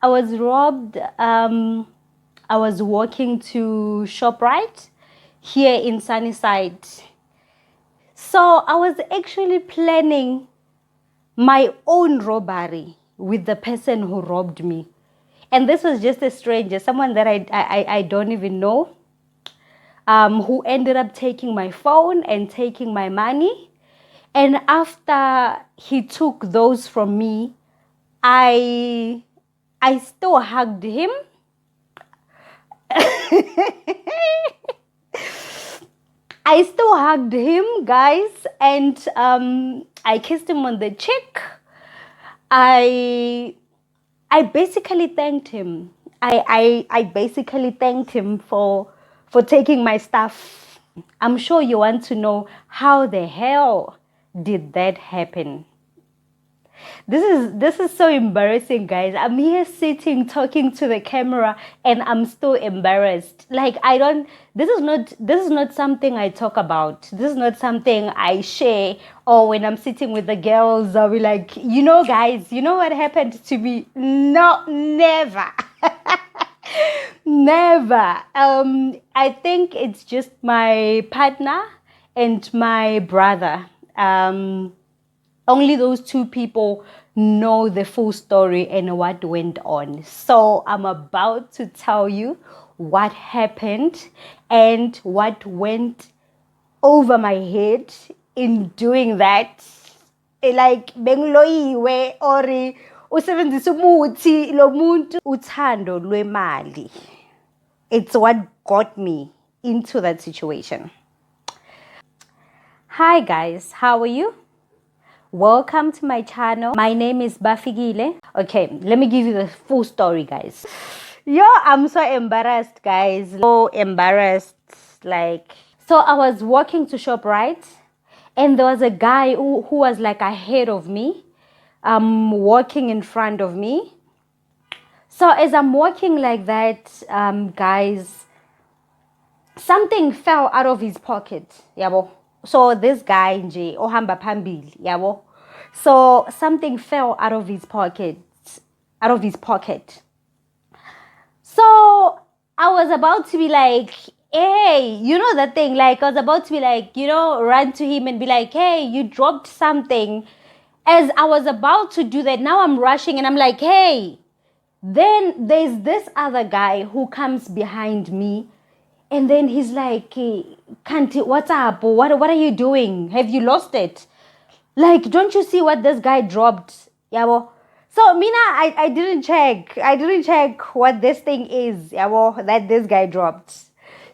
I was robbed. I was walking to ShopRite here in Sunnyside. So I was actually planning my own robbery with the person who robbed me. And this was just a stranger, someone that I don't even know, who ended up taking my phone and taking my money. And after he took those from me, I still hugged him. I still hugged him, guys, and I kissed him on the cheek. I basically thanked him. I basically thanked him for taking my stuff. I'm sure you want to know how the hell did that happen. This is so embarrassing, guys. I'm here sitting talking to the camera and I'm still embarrassed. Like this is not something I talk about. This is not something I share, or when I'm sitting with the girls I'll be like, guys, you know what happened to me? No, never. Never. I think it's just my partner and my brother. Only those two people know the full story and what went on. So I'm about to tell you what happened and what went over my head in doing that. Like bengiloyiwe or usebenzisa umuthi lo muntu uthando lwemali. It's what got me into that situation. Hi guys, how are you? Welcome to my channel. My name is Bafigile. Okay, let me give you the full story, guys. Yo, I'm so embarrassed, guys. So embarrassed. So I was walking to ShopRite, and there was a guy who was like ahead of me, walking in front of me. So as I'm walking like that, guys, something fell out of his pocket. Yabo. So this guy nje ohamba phambili, yabo. So something fell out of his pocket. So I was about to be like, hey, you know that thing, like I was about to be like, run to him and be like, hey, you dropped something. As I was about to do that, now I'm rushing and I'm like, hey. Then there's this other guy who comes behind me. And then he's like, Kanti, what's up? What are you doing? Have you lost it? Like, don't you see what this guy dropped? Yabo. So Mina, I didn't check. I didn't check what this thing is, yabo, that this guy dropped.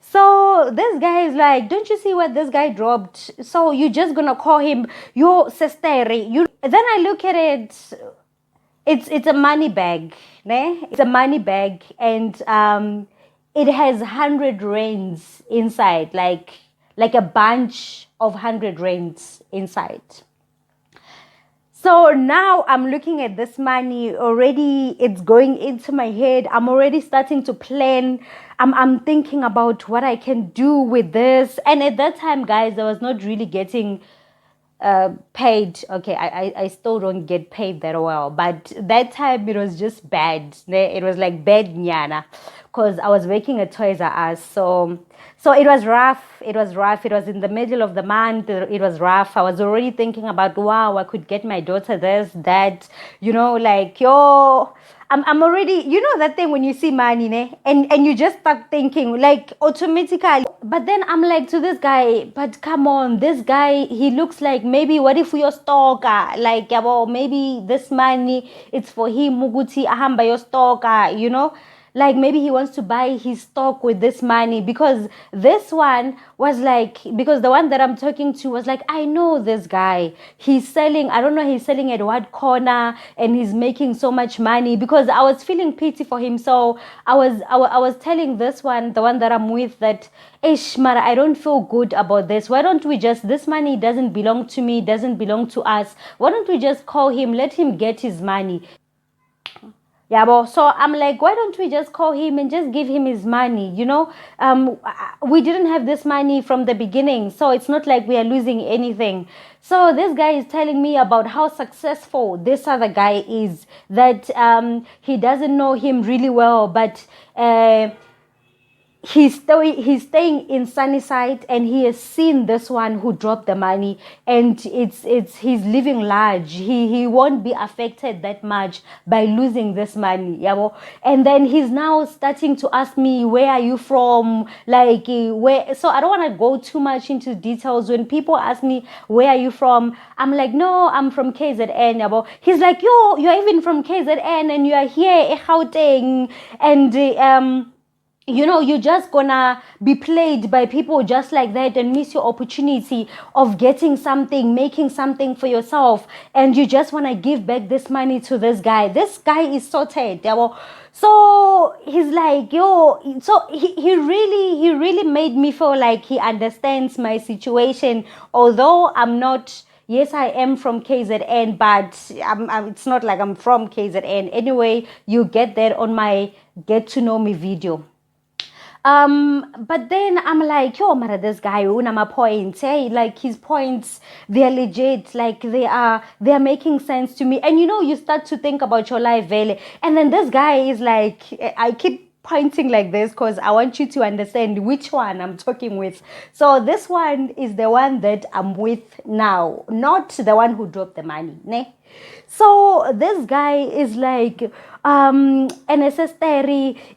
So this guy is like, don't you see what this guy dropped? So you're just gonna call him your sister. Then I look at it. It's a money bag, ne? It's a money bag, and it has 100 rands inside, like a bunch of 100 rands inside. So now I'm looking at this money already. It's going into my head. I'm already starting to plan. I'm thinking about what I can do with this. And at that time, guys, I was not really getting paid. Okay, I still don't get paid that well, but that time it was just bad. It was like bad nyana, because I was working at Toys R Us. So it was rough. It was in the middle of the month. It was rough. I was already thinking about, wow, I could get my daughter this, that, like, yo, I'm already, that thing when you see money, ne? And you just start thinking, like, automatically. But then I'm like to this guy, but come on, this guy, he looks like, maybe what if we are stalker? Like, well, maybe this money, it's for him, Muguti, ahamba your stalker, Like maybe he wants to buy his stock with this money, because this one was like, because the one that I'm talking to was like, I know this guy. He's selling, I don't know, he's selling at what corner, and he's making so much money, because I was feeling pity for him. So I was telling this one, the one that I'm with, that, Mara, I don't feel good about this. Why don't we just, this money doesn't belong to me, doesn't belong to us. Why don't we just call him, let him get his money? Yeah, but so I'm like, why don't we just call him and just give him his money? We didn't have this money from the beginning, so it's not like we are losing anything. So this guy is telling me about how successful this other guy is, that he doesn't know him really well, but he's staying in Sunnyside, and he has seen this one who dropped the money, and it's he's living large. He won't be affected that much by losing this money. Yeah, and then he's now starting to ask me, where are you from? Like where? So I don't want to go too much into details. When people ask me, where are you from, I'm like, no, I'm from KZN. Yeah, he's like, you're even from KZN, and you are here in Gauteng, and you're just gonna be played by people just like that and miss your opportunity of getting something, making something for yourself, and you just want to give back this money to this guy. This guy is sorted. So he's like, so he really made me feel like he understands my situation, although I'm not. Yes, I am from KZN, but it's not like I'm from KZN. Anyway, you get that on my Get to Know Me video. But then I'm like, mara, this guy, my points, hey, like his points, they're legit, like they're making sense to me. And you start to think about your life, Vele. And then this guy is like, I keep pointing like this because I want you to understand which one I'm talking with. So this one is the one that I'm with now, not the one who dropped the money, ne? So this guy is like, and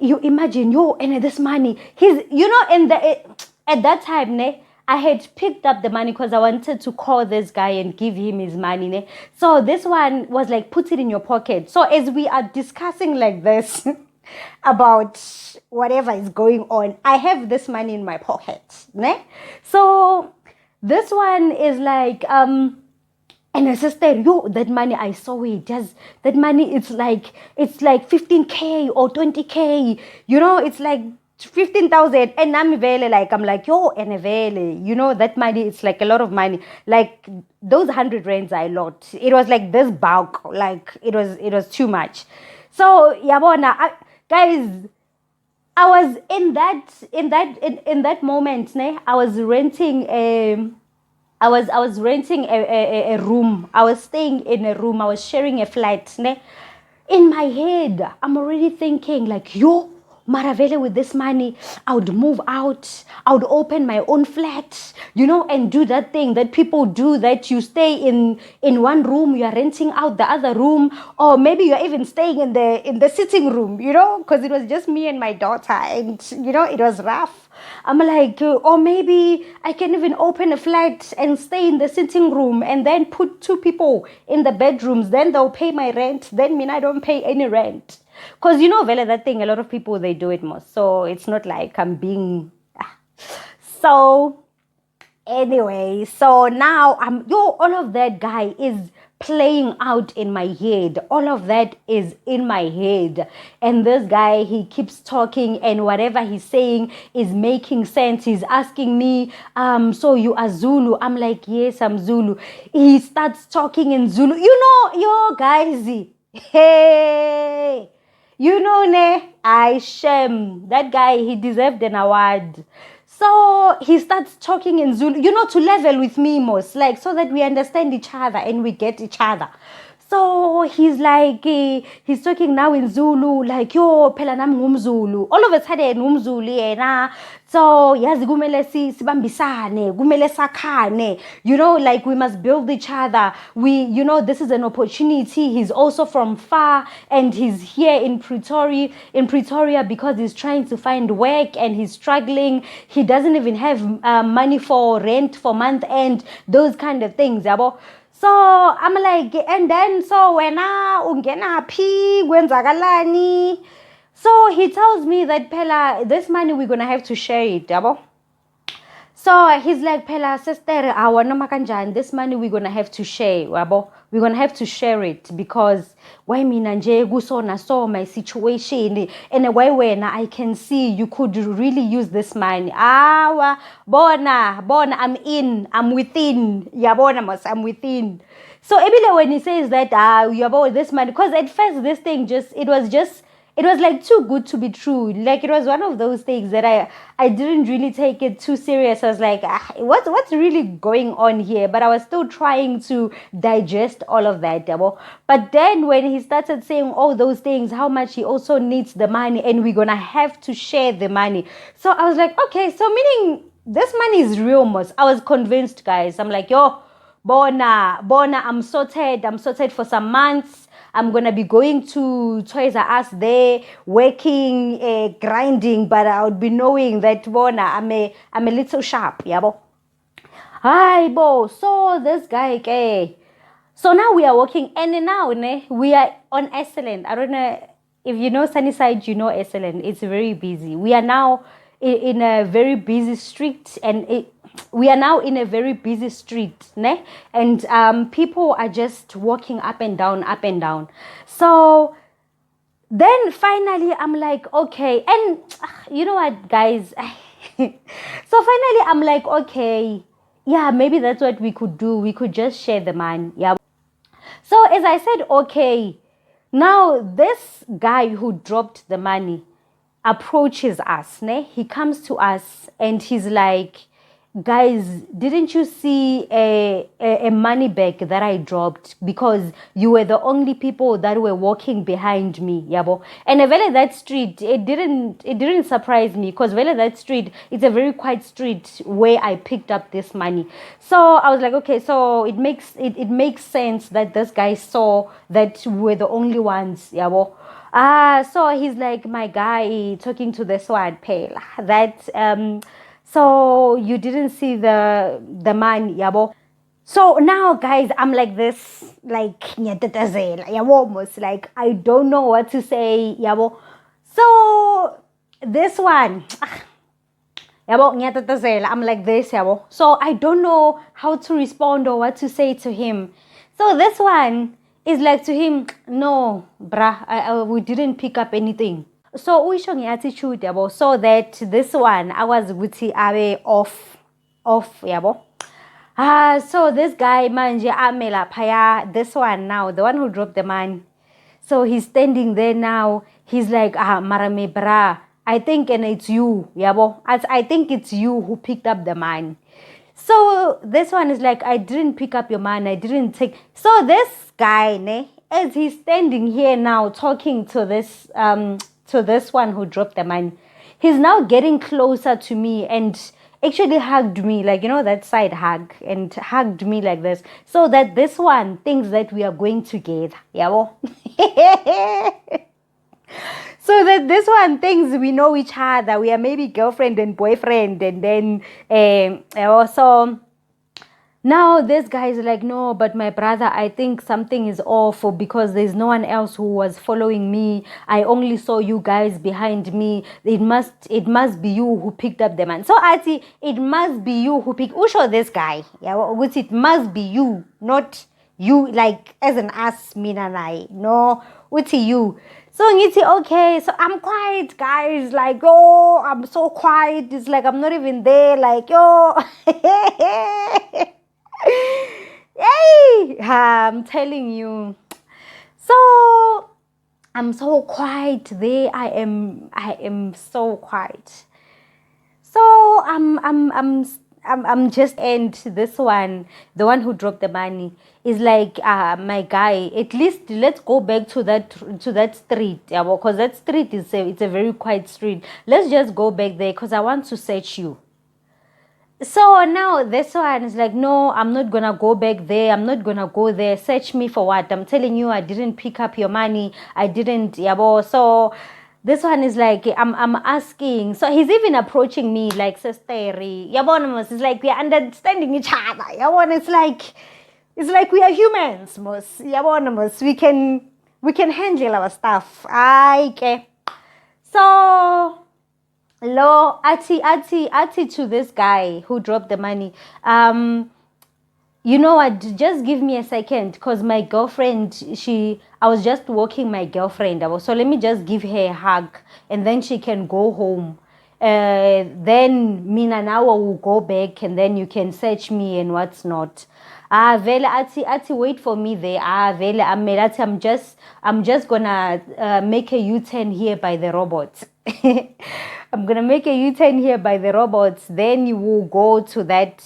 you imagine, and this money, he's, at that time, ne, I had picked up the money because I wanted to call this guy and give him his money, ne. So this one was like, put it in your pocket. So as we are discussing like this about whatever is going on, I have this money in my pocket, ne. So this one is like, and I said, that money, I saw it. Just that money, it's like 15K or 20K. It's like 15,000. And I'm like, that money, it's like a lot of money. Like those 100 rands are a lot. It was like this bulk. Like it was too much. So guys, I was in that moment, ne? I was renting I was renting a room. I was staying in a room. I was sharing a flat. Ne? In my head, I'm already thinking like, Maravele, with this money, I would move out. I would open my own flat, and do that thing that people do, that you stay in one room, you are renting out the other room, or maybe you're even staying in the sitting room, because it was just me and my daughter, and it was rough. I'm like, or maybe I can even open a flat and stay in the sitting room and then put 2 people in the bedrooms. Then they'll pay my rent. Then I don't pay any rent. Because, Vela, that thing, a lot of people, they do it most. So it's not like I'm being... So anyway, so now all of that, guy, is playing out in my head. All of that is in my head. And this guy, he keeps talking, and whatever he's saying is making sense. He's asking me, so you are Zulu? I'm like, yes, I'm Zulu. He starts talking in Zulu. Guys, hey, ne, I shame. That guy, he deserved an award. So he starts talking in Zulu, to level with me most, like, so that we understand each other and we get each other. So he's like, he's talking now in Zulu, like, phela nami ngumZulu. All of a sudden, ngumZulu yena. So, yazi kumele sibambisane, kumele sakhane. Like, we must build each other. This is an opportunity. He's also from far, and he's here in Pretoria because he's trying to find work, and he's struggling. He doesn't even have money for rent for month end, those kind of things, yabo. So I'm like, and then so wena ungena phi kwenzakalani. So he tells me that phela this money we're gonna have to share it, yabo. So he's like, phela sister, noma kanjani, this money we're gonna have to share, yabo. We're gonna have to share it because why mina nje kusona so my situation, and why when I can see you could really use this money. Bona, I'm within. Yeah, bona mos, I'm within. So Ebile, when he says that you have all this money, because at first this thing it was like too good to be true. Like it was one of those things that I didn't really take it too serious. I was like, what's really going on here? But I was still trying to digest all of that. But then when he started saying all those things, how much he also needs the money and we're gonna have to share the money. So I was like, okay, so meaning this money is real, most. I was convinced, guys. I'm like, yo, Bona, I'm sorted for some months. I'm going to be going to Toys R Us there, working, grinding, but I would be knowing that, Bona, I'm a little sharp, yabo. Hi, bo. So this guy, okay. So now we are working, and now we are on Excellent. I don't know if you know Sunnyside, you know Excellent. It's very busy. We are now in a very busy street, and we are now in a very busy street, ne? And people are just walking up and down, up and down. So then finally I'm like, okay, and you know what, guys? So finally I'm like, okay, yeah, maybe that's what we could do. We could just share the money, yeah. So as I said, okay, now this guy who dropped the money approaches us, ne? He comes to us and he's like, guys, didn't you see a money bag that I dropped because you were the only people that were walking behind me, yabo? And vele that street, it didn't surprise me because vele that street, it's a very quiet street where I picked up this money. So I was like, okay, so it makes sense that this guy saw that we were the only ones, yabo. So he's like, my guy, talking to this one, pale, that so you didn't see the man, yabo. So now, guys, I'm like this, like almost like I don't know what to say, yabo. So this one, yabo, I'm like this, yabo. So I don't know how to respond or what to say to him. So this one is like to him, no, bruh, we didn't pick up anything. So we showing attitude, yabo, so that this one I was guti awe off, yabo. So this guy manje amela paya, this one now, the one who dropped the man. So he's standing there now. He's like, marame bra, I think and it's you, yabo. I think it's you who picked up the man. So this one is like, I didn't pick up your man, I didn't take. So this guy, ne, as he's standing here now talking to this one who dropped the money, he's now getting closer to me and actually hugged me, like, you know, that side hug, and hugged me like this, so that this one thinks that we are going together, yabo. So that this one thinks we know each other, we are maybe girlfriend and boyfriend, and then also now this guy is like, no, but my brother, I think something is off because there's no one else who was following me. I only saw you guys behind me. It must be you who picked up the man. So Ati, it must be you who picked. Usho this guy, yeah, which it must be you, not you, like as an us, me and I. No, which you. So okay, so I'm quiet, guys. Like, oh, I'm so quiet. It's like I'm not even there. Like, yo. Yay! I'm telling you. So I'm so quiet there. I am so quiet. So I'm just, and this one, the one who dropped the money, is like, my guy, at least let's go back to that street, yeah, because that street it's a very quiet street. Let's just go back there because I want to search you. So now this one is like, no, I'm not gonna go back there. I'm not gonna go there. Search me for what? I'm telling you, I didn't pick up your money. I didn't, yabo. So this one is like, I'm asking. So he's even approaching me like, sister, yabo, it's like we are understanding each other. Yabo, it's like we are humans, mos. Yabo, we can handle our stuff. Okay. So lo ati to this guy who dropped the money, you know what, just give me a second, because my girlfriend, I was just walking my girlfriend, so let me just give her a hug and then she can go home. Then me and Awa will go back and then you can search me and what's not. vele ati wait for me there. Vele I'm just gonna make a U-turn here by the robots. I'm gonna make a U-turn here by the robots. Then you will go to that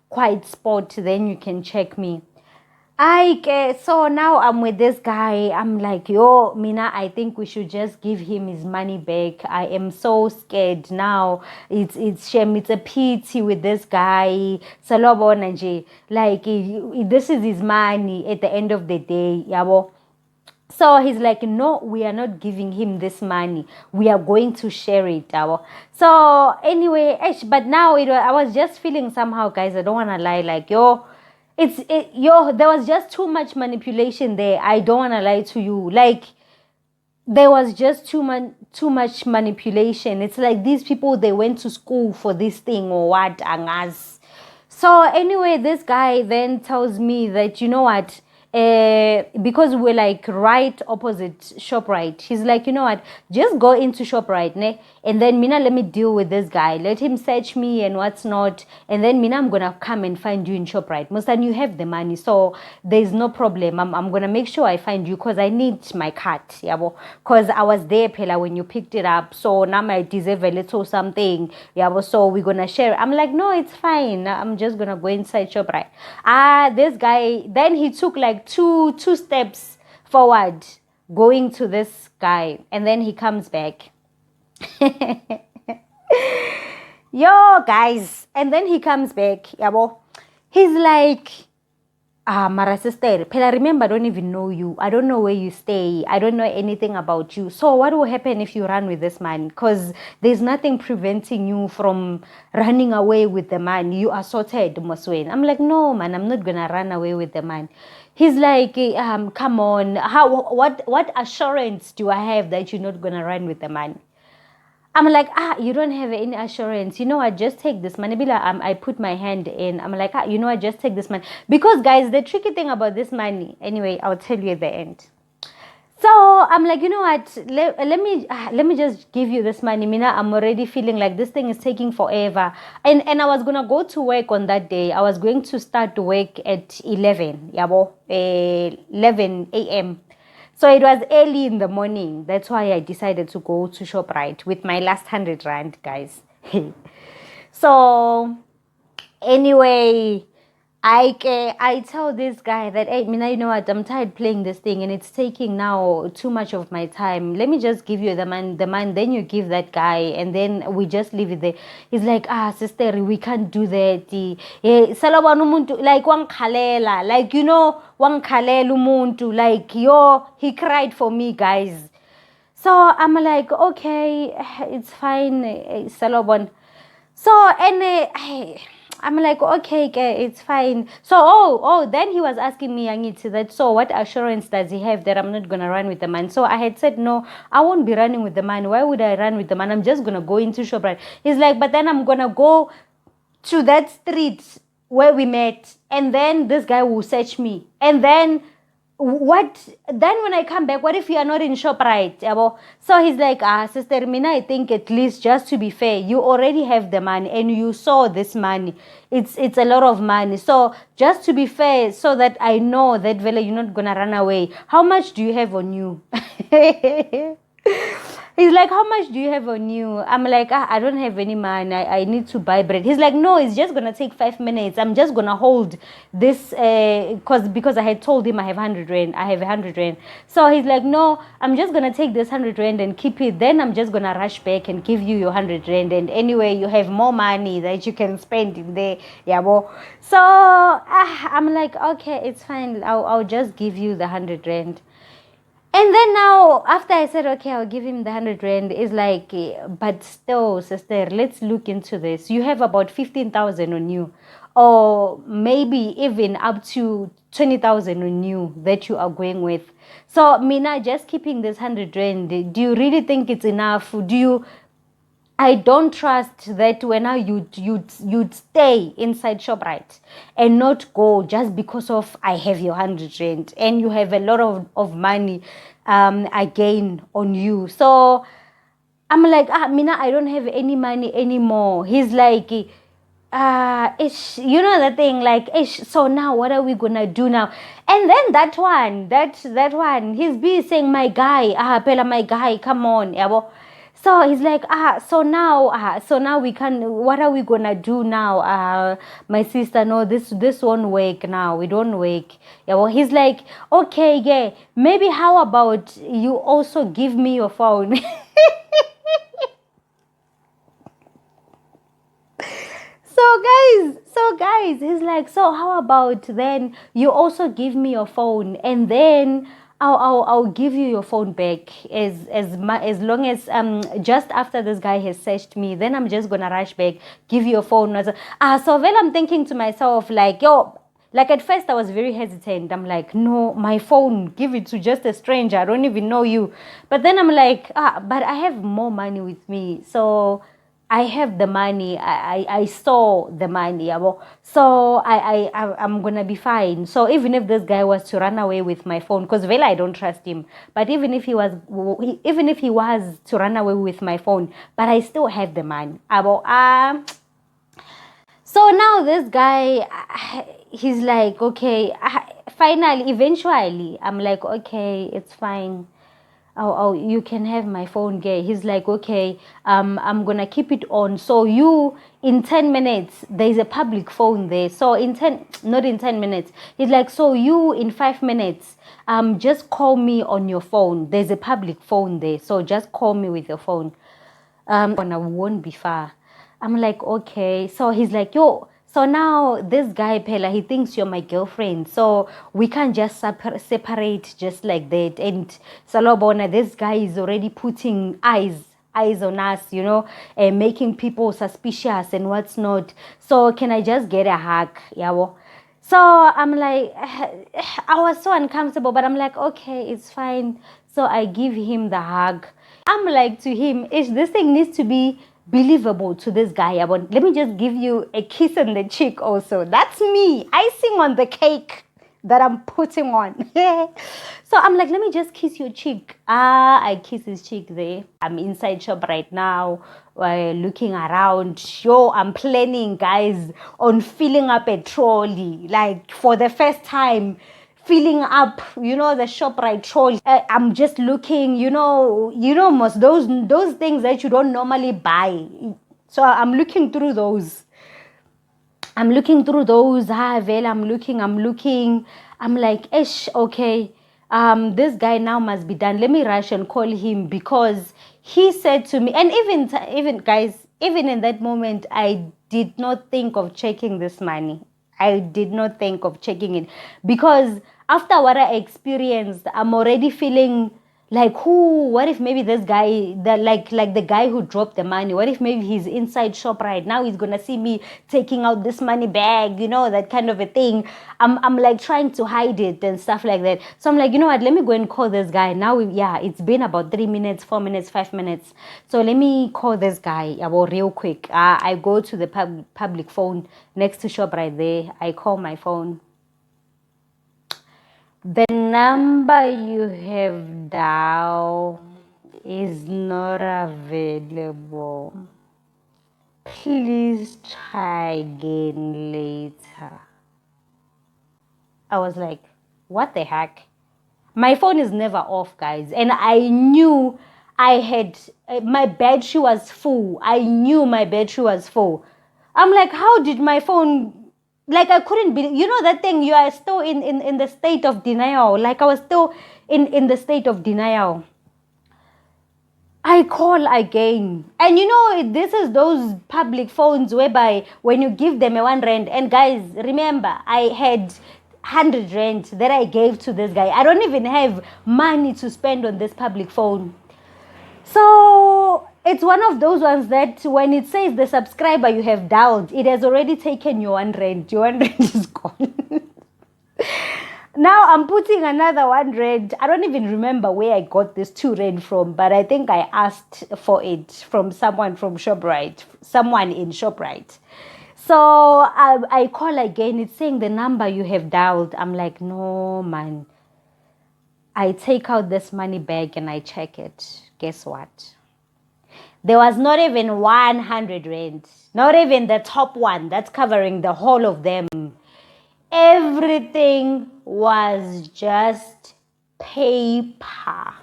quiet spot. Then you can check me. So now I'm with this guy. I'm like, yo, Mina, I think we should just give him his money back. I am so scared now. It's shame. It's a pity with this guy. Salobona nje. Like, this is his money at the end of the day. Yabo. So he's like, no, we are not giving him this money. We are going to share it. So anyway, but now I was just feeling somehow, guys. I don't want to lie. Like, there was just too much manipulation there. I don't want to lie to you. Like, there was just too much manipulation. It's like these people, they went to school for this thing or what, angas. So anyway, this guy then tells me that, you know what, because we're like right opposite ShopRite. He's like, you know what, just go into ShopRite, ne? And then Mina, let me deal with this guy. Let him search me and what's not. And then Mina, I'm gonna come and find you in ShopRite. Mustan, you have the money, so there's no problem. I'm gonna make sure I find you because I need my card, yabo. Because I was there, Pela, when you picked it up. So now I deserve a little something, yabo. So we're gonna share. I'm like, no, it's fine. I'm just gonna go inside ShopRite. This guy, then he took like two steps forward, going to this guy, and then he comes back. Yo, guys, and then he comes back, yabo. He's like, Mara sister, Pela, remember, I don't even know you. I don't know where you stay. I don't know anything about you. So what will happen if you run with this man? Because there's nothing preventing you from running away with the man. You are sorted, Moswen. I'm like, no, man, I'm not gonna run away with the man. He's like, come on, what assurance do I have that you're not gonna run with the man? I'm like, you don't have any assurance. You know, I just take this money. I put my hand in. I'm like, you know, I just take this money. Because, guys, the tricky thing about this money, anyway, I'll tell you at the end. So I'm like, you know what, let me just give you this money. Mina, I'm already feeling like this thing is taking forever. And I was going to go to work on that day. I was going to start work at 11 a.m. So it was early in the morning. That's why I decided to go to ShopRite with my last 100 rand, guys. So anyway, I tell this guy that, hey, Mina, you know what, I'm tired playing this thing and it's taking now too much of my time. Let me just give you the man, then you give that guy, and then we just leave it there. He's like, sister, we can't do that. Like, like, you know, like, he cried for me, guys. So I'm like, okay, it's fine, Salobon. So, and I'm like, okay, it's fine. So, then he was asking me, Yangiti, that, so what assurance does he have that I'm not going to run with the man? So I had said, no, I won't be running with the man. Why would I run with the man? I'm just going to go into ShopRite. He's like, but then I'm going to go to that street where we met, and then this guy will search me. And then when I come back, what if you are not in ShopRite? So he's like, Sister Mina, I think at least just to be fair, you already have the money and you saw this money. It's a lot of money. So just to be fair, so that I know that Vela, you're not gonna run away. How much do you have on you? He's like, how much do you have on you? I'm like, I don't have any money. I need to buy bread. He's like, no, it's just going to take 5 minutes. I'm just going to hold this because I had told him I have 100 rand. I have 100 rand. So he's like, no, I'm just going to take this 100 rand and keep it. Then I'm just going to rush back and give you your 100 rand. And anyway, you have more money that you can spend in there. Yeah, well. So I'm like, okay, it's fine. I'll just give you the 100 rand. And then now, after I said, okay, I'll give him the 100 rand, it's like, but still, sister, let's look into this. You have about 15,000 on you, or maybe even up to 20,000 on you that you are going with. So, Mina, just keeping this 100 rand, do you really think it's enough? I don't trust that when you'd stay inside ShopRite and not go just because of I have your 100 rand and you have a lot of money again on you. So I'm like, Mina, I don't have any money anymore. He's like, ish, you know the thing, like, ish, so now what are we gonna do now? And then that one, he's busy saying, my guy, Pella, my guy, come on, yabo. So he's like, so now we can, what are we gonna do now? My sister, no, this won't work now. We don't work. Yeah, well, he's like, okay, yeah, maybe how about you also give me your phone? So guys, he's like, so how about then you also give me your phone, and then I'll give you your phone back as long as just after this guy has searched me, then I'm just gonna rush back, give you your phone. So well, I'm thinking to myself, like, yo, like at first I was very hesitant. I'm like, no, my phone, give it to just a stranger. I don't even know you. But then I'm like, but I have more money with me. So I have the money. I saw the money. Yabo. So I'm gonna be fine. So even if this guy was to run away with my phone, because Vela, I don't trust him. But even if he was to run away with my phone, but I still have the money. Abo, so now this guy, he's like, okay, finally, eventually, I'm like, okay, it's fine. Oh, you can have my phone, gay. He's like, okay, I'm gonna keep it on. So you, in 10 minutes, there's a public phone there. So not in 10 minutes. He's like, so you, in 5 minutes, just call me on your phone. There's a public phone there. So just call me with your phone. And I won't be far. I'm like, okay. So he's like, yo, so now this guy, Pella, he thinks you're my girlfriend. So we can't just separate just like that. And Salobona, this guy is already putting eyes on us, and making people suspicious and what's not. So can I just get a hug? Yeah. So I'm like, I was so uncomfortable, but I'm like, okay, it's fine. So I give him the hug. I'm like to him, this thing needs to be believable to this guy. Let me just give you a kiss on the cheek also. That's me, icing on the cake that I'm putting on. So I'm like, let me just kiss your cheek. I kiss his cheek there. I'm inside shop right now, looking around. I'm planning, guys, on filling up a trolley, like for the first time, filling up, the ShopRite trolley. I'm just looking, most those things that you don't normally buy. So I'm looking through those. I'm looking. I'm like, okay. This guy now must be done. Let me rush and call him, because he said to me, and even guys, even in that moment, I did not think of checking this money. I did not think of checking it, because after what I experienced, I'm already feeling like, what if maybe this guy, like the guy who dropped the money, what if maybe he's inside shop right now, he's gonna see me taking out this money bag, that kind of a thing. I'm like trying to hide it and stuff like that. So I'm like, you know what, let me go and call this guy now. It's been about 3 minutes, 4 minutes, 5 minutes. So let me call this guy real quick. I go to the public phone next to shop right there. I call my phone. The number you have dialed is not available. Please try again later. I was like, what the heck? My phone is never off, guys. And I knew my battery was full. I knew my battery was full. I'm like, how did my phone... Like, I couldn't believe, that thing, you are still in the state of denial. Like, I was still in the state of denial. I call again. And this is those public phones whereby when you give them a 1 rand, and guys, remember, I had 100 rand that I gave to this guy. I don't even have money to spend on this public phone. So it's one of those ones that when it says the subscriber you have dialed, it has already taken your 1 rand. Your 1 rand is gone. Now I'm putting another 1 rand. I don't even remember where I got this 2 rand from, but I think I asked for it from someone from ShopRite, someone in ShopRite. So I call again. It's saying the number you have dialed. I'm like, no, man. I take out this money bag and I check it. Guess what? There was not even 100 rand, not even the top one that's covering the whole of them. Everything was just paper.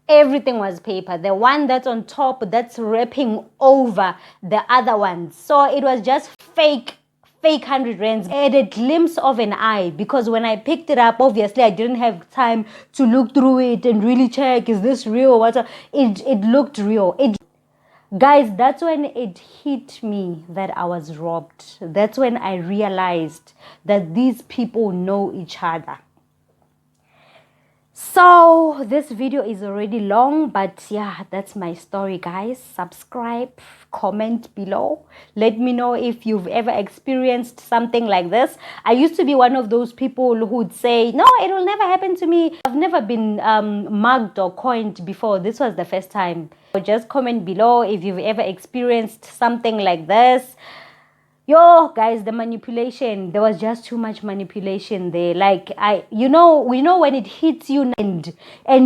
Everything was paper. The one that's on top, that's wrapping over the other ones. So it was just fake 100 rands. I had a glimpse of an eye, because when I picked it up, obviously I didn't have time to look through it and really check, is this real? It looked real. Guys, that's when it hit me that I was robbed. That's when I realized that these people know each other. So this video is already long, but yeah, that's my story, guys. Subscribe, comment below. Let me know if you've ever experienced something like this. I used to be one of those people who would say, no, it will never happen to me. I've never been mugged or coined before. This was the first time. So just comment below if you've ever experienced something like this. Yo, guys, the manipulation, there was just too much manipulation there. Like, we know when it hits you and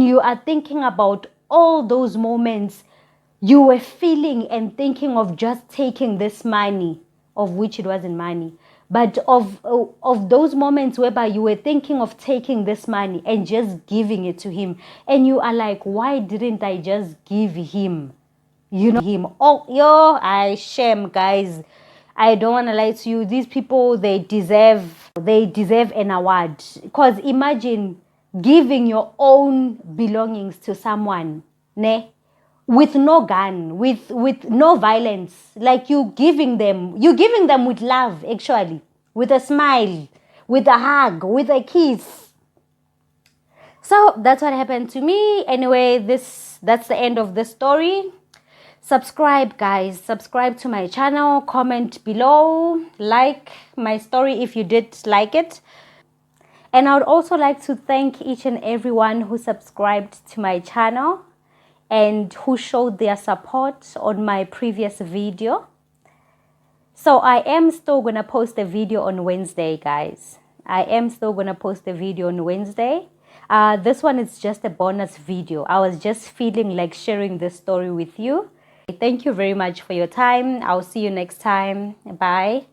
you are thinking about all those moments you were feeling and thinking of just taking this money, of which it wasn't money, but of those moments whereby you were thinking of taking this money and just giving it to him, and you are like, why didn't I just give him, him? Oh, yo, I shame, guys. I don't want to lie to you. These people, they deserve an award. Because imagine giving your own belongings to someone, ne? With no gun, with no violence. Like you giving them with love, actually. With a smile, with a hug, with a kiss. So that's what happened to me. Anyway, that's the end of the story. Subscribe, guys. Subscribe to my channel. Comment below. Like my story if you did like it. And I would also like to thank each and everyone who subscribed to my channel and who showed their support on my previous video. So I am still going to post a video on Wednesday, guys. I am still going to post a video on Wednesday. This one is just a bonus video. I was just feeling like sharing this story with you. Thank you very much for your time. I'll see you next time. Bye.